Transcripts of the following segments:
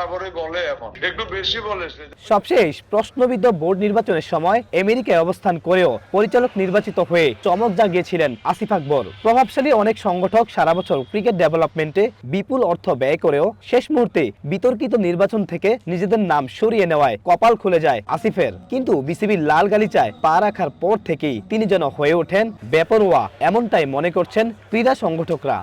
বরাবরই বলে, এখন একটু বেশি বলেছে। সবশেষ প্রশ্নবিদ্ধ বোর্ড নির্বাচনের সময় আমেরিকায় অবস্থান করেও পরিচালক নির্বাচিত হয়ে চমক জাগিয়েছিলেন আসিফ আকবর। প্রভাবশালী অনেক সংগঠক সারা বছর ক্রিকেট ডেভেলপমেন্টে বিপুল অর্থ ব্যয় করেও শেষ মুহূর্তে বিতর্কিত নির্বাচন থেকে নিজেদের নাম সরিয়ে নেওয়ায় কপাল খুলে যায় আসিফের। কিন্তু বিসিবির লাল গালিচায় পা রাখার পর থেকেই তিনি যেন হয়ে ওঠেন বেপরোয়া, এমনটাই মনে করছেন ক্রীড়া সংগঠকরা।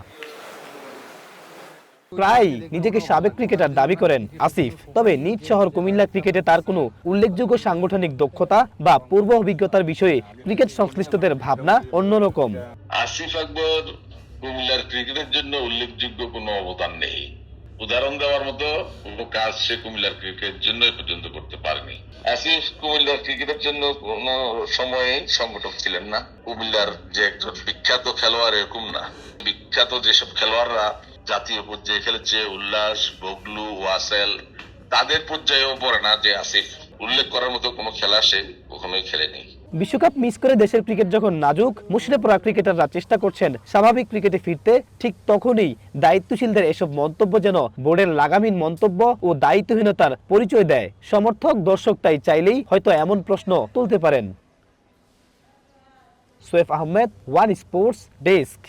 প্রায় নিজেকে সাবেক ক্রিকেটার দাবি করেন আসিফ, তবে নিজ শহর কুমিল্লা ক্রিকেটে তার কোনো উল্লেখযোগ্য সাংগঠনিক দক্ষতা বা পূর্ব অভিজ্ঞতার বিষয়ে ক্রিকেট সংশ্লিষ্টদের ভাবনা অন্যরকম। আসিফ আকবর কুমিল্লার ক্রিকেটের জন্য উল্লেখযোগ্য কোনো অবদান নেই। উদাহরণ দেওয়ার মতো কোনো কাজ সে কুমিল্লার ক্রিকেটের জন্য পর্যন্ত করতে পারেনি। আসিফ কুমিল্লার ক্রিকেটের জন্য কোনো সময়ে সংগঠক ছিলেন না। কুমিল্লার যে একজন বিখ্যাত খেলোয়াড় এরকম না। বিখ্যাত যেসব খেলোয়াড়রা জাতীয় পর্যায়ে খেলেছে, উল্লাস, বগলু, ওয়াসেল, তাদের পর্যায়েও পড়ে না যে আসিফ উল্লেখ করার মতো কোনো খেলা সে কখনোই খেলেনি। বিশ্বকাপ মিস করে দেশের ক্রিকেট যখন নাজুক, মুষড়ে পড়া ক্রিকেটাররা চেষ্টা করছেন স্বাভাবিক ক্রিকেটে ফিরতে, ঠিক তখনই দায়িত্বশীলদের এসব মন্তব্য যেন বোর্ডের লাগামহীন মন্তব্য ও দায়িত্বহীনতার পরিচয় দেয়। সমর্থক দর্শক তাই চাইলেই হয়তো এমন প্রশ্ন তুলতে পারেন। Swipe Ahmed, one sports desk.